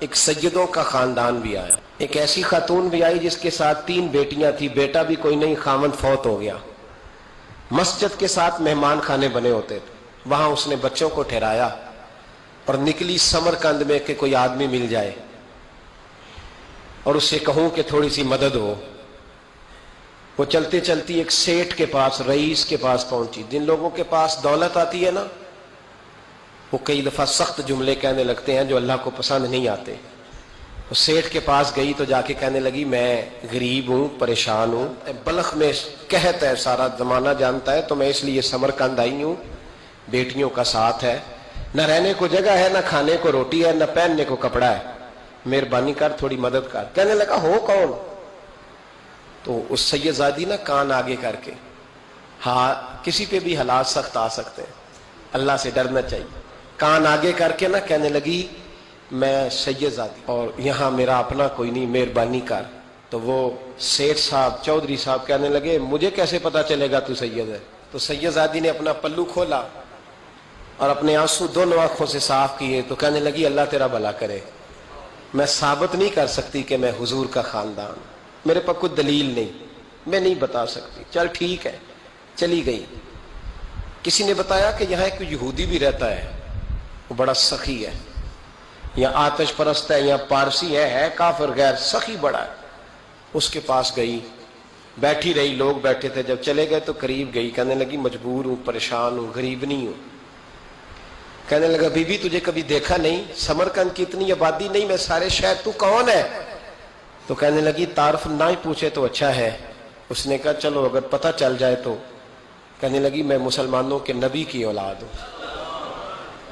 ایک سیدوں کا خاندان بھی آیا، ایک ایسی خاتون بھی آئی جس کے ساتھ 3 بیٹیاں تھی، بیٹا بھی کوئی نہیں، خاوند فوت ہو گیا۔ مسجد کے ساتھ مہمان خانے بنے ہوتے تھے، وہاں اس نے بچوں کو ٹھہرایا اور نکلی سمرقند میں کہ کوئی آدمی مل جائے اور اس سے کہوں کہ تھوڑی سی مدد ہو۔ وہ چلتے چلتی ایک سیٹھ کے پاس، رئیس کے پاس پہنچی۔ جن لوگوں کے پاس دولت آتی ہے نا، وہ کئی دفعہ سخت جملے کہنے لگتے ہیں جو اللہ کو پسند نہیں آتے۔ وہ سیٹھ کے پاس گئی تو جا کے کہنے لگی میں غریب ہوں، پریشان ہوں، بلخ میں قحط ہے، سارا زمانہ جانتا ہے، تو میں اس لیے سمرقند آئی ہوں، بیٹیوں کا ساتھ ہے، نہ رہنے کو جگہ ہے، نہ کھانے کو روٹی ہے، نہ پہننے کو کپڑا ہے، مہربانی کر تھوڑی مدد کر۔ کہنے لگا ہو کون؟ تو اس سید زادی نا کان آگے کر کے، ہاں کسی پہ بھی حالات سخت آ سکتے ہیں، اللہ سے ڈرنا چاہیے، کان آگے کر کے نا کہنے لگی میں سید زادی اور یہاں میرا اپنا کوئی نہیں، مہربانی کر۔ تو وہ سیٹھ صاحب، چودھری صاحب کہنے لگے مجھے کیسے پتا چلے گا تو سید ہے؟ تو سید زادی نے اپنا پلو کھولا اور اپنے آنسو دونوں آنکھوں سے صاف کیے تو کہنے لگی اللہ تیرا بھلا کرے، میں ثابت نہیں کر سکتی کہ میں حضور کا خاندان، میرے پاس کوئی دلیل نہیں، میں نہیں بتا سکتی۔ چل ٹھیک ہے، چلی گئی۔ کسی نے بتایا کہ یہاں ایک یہودی بھی رہتا ہے، وہ بڑا سخی ہے، یا آتش پرست ہے، یا پارسی ہے کافر غیر، سخی بڑا ہے۔ اس کے پاس گئی، بیٹھی رہی، لوگ بیٹھے تھے، جب چلے گئے تو قریب گئی، کہنے لگی مجبور ہوں، پریشان ہوں، غریب نہیں ہوں۔ کہنے لگا بی بی تجھے کبھی دیکھا نہیں، سمرقند کی اتنی آبادی نہیں، میں سارے شہر، تو کون ہے؟ تو کہنے لگی تعارف نہ ہی پوچھے تو اچھا ہے۔ اس نے کہا چلو اگر پتہ چل جائے تو۔ کہنے لگی میں مسلمانوں کے نبی کی اولاد ہوں،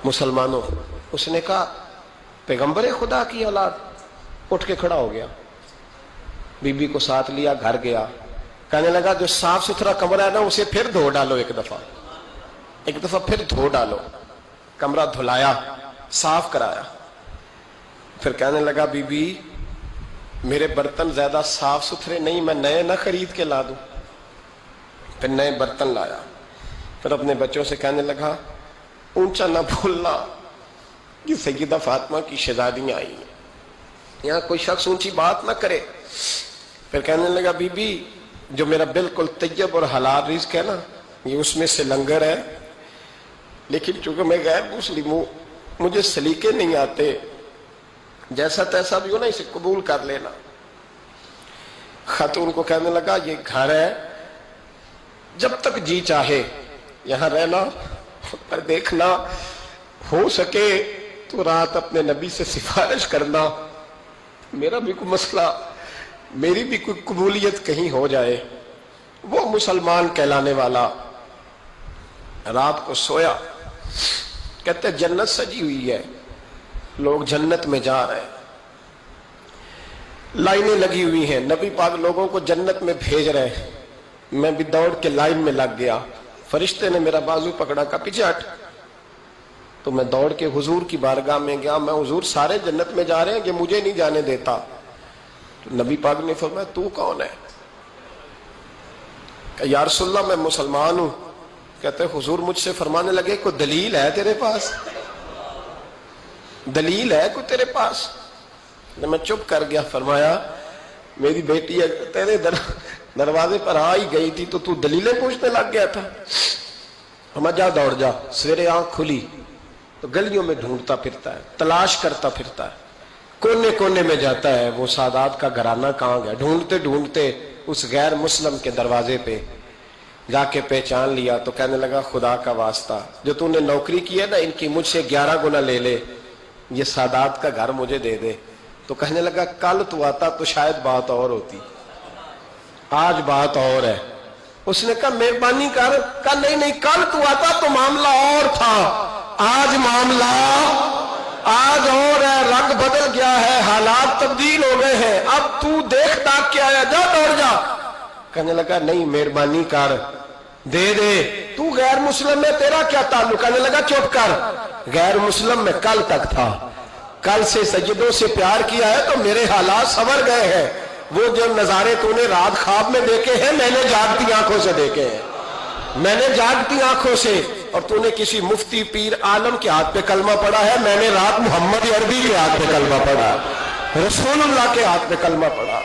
مسلمانوں۔ اس نے کہا پیغمبر خدا کی اولاد؟ اٹھ کے کھڑا ہو گیا، بی بی کو ساتھ لیا، گھر گیا۔ کہنے لگا جو صاف ستھرا کمرہ ہے نا اسے پھر دھو ڈالو، ایک دفعہ پھر دھو ڈالو۔ کمرہ دھلایا، صاف کرایا۔ پھر کہنے لگا بی بی میرے برتن زیادہ صاف ستھرے نہیں، میں نئے نہ خرید کے لا دوں۔ پھر نئے برتن لایا۔ پھر اپنے بچوں سے کہنے لگا اونچا نہ بھولنا، یہ سیدہ فاطمہ کی شہزادیاں آئی ہیں، یہاں کوئی شخص اونچی بات نہ کرے۔ پھر کہنے لگا بی بی جو میرا بالکل طیب اور حلال رزق ہے نا، یہ اس میں سے لنگر ہے، لیکن چونکہ میں غیر مسلم ہوں، مجھے سلیقے نہیں آتے، جیسا تیسا بھی ہو نا اسے قبول کر لینا۔ خاتون کو کہنے لگا یہ گھر ہے، جب تک جی چاہے یہاں رہنا، پر دیکھنا ہو سکے تو رات اپنے نبی سے سفارش کرنا، میرا بھی کوئی مسئلہ، میری بھی کوئی قبولیت کہیں ہو جائے۔ وہ مسلمان کہلانے والا رات کو سویا، کہتے جنت سجی ہوئی ہے، لوگ جنت میں جا رہے ہیں، لائنیں لگی ہوئی ہیں، نبی پاک لوگوں کو جنت میں بھیج رہے ہیں۔ میں بھی دوڑ کے لائن میں لگ گیا، فرشتے نے میرا بازو پکڑا، کہا پیچھے ہٹ۔ تو میں دوڑ کے حضور کی بارگاہ میں گیا، میں حضور سارے جنت میں جا رہے ہیں، یہ مجھے نہیں جانے دیتا۔ تو نبی پاک نے فرمایا تو کون ہے؟ کہ یا رسول اللہ میں مسلمان ہوں۔ کہتے حضور مجھ سے فرمانے لگے کوئی دلیل ہے تیرے پاس؟ دلیل ہے کوئی تیرے پاس؟ میں چپ کر گیا۔ فرمایا میری بیٹی تیرے دروازے پر آ ہی گئی تھی تو دلیلیں پوچھنے لگ گیا تھا۔ فرمایا جا دوڑ جا۔ سویرے آنکھ کھلی تو گلیوں میں ڈھونڈتا پھرتا ہے، تلاش کرتا پھرتا ہے، کونے کونے میں جاتا ہے وہ سادات کا گھرانہ کہاں گیا۔ ڈھونڈتے ڈھونڈتے اس غیر مسلم کے دروازے پہ جا کے پہچان لیا تو کہنے لگا خدا کا واسطہ جو تو نے نوکری کی ہے نا ان کی مجھ سے 11 گنا لے لے، یہ سادات کا گھر مجھے دے دے۔ تو کہنے لگا کل تو آتا تو شاید بات اور ہوتی، آج بات اور ہے۔ اس نے کہا مہربانی کر۔ کہا نہیں نہیں، کل تو آتا تو معاملہ اور تھا، آج معاملہ آج اور ہے، رنگ بدل گیا ہے، حالات تبدیل ہو گئے ہیں، اب تو دیکھ تاک کے آیا، جا دوڑ جا۔ کہنے لگا نہیں مہربانی کر، دے دے، تو غیر مسلم میں تیرا کیا تعلق؟ کہنے لگا چپ کر، غیر مسلم میں کل تک تھا، کل سے سجدوں سے پیار کیا ہے تو میرے حالات سنور گئے ہیں، وہ جو نظارے تو نے رات خواب میں دیکھے ہیں میں نے جاگتی آنکھوں سے دیکھے ہیں، میں نے جاگتی آنکھوں سے اور تو نے کسی مفتی پیر عالم کے ہاتھ پہ کلمہ پڑھا ہے؟ میں نے رات محمد عربی کے ہاتھ پہ کلمہ پڑھا، رسول اللہ کے ہاتھ پہ کلمہ پڑھا۔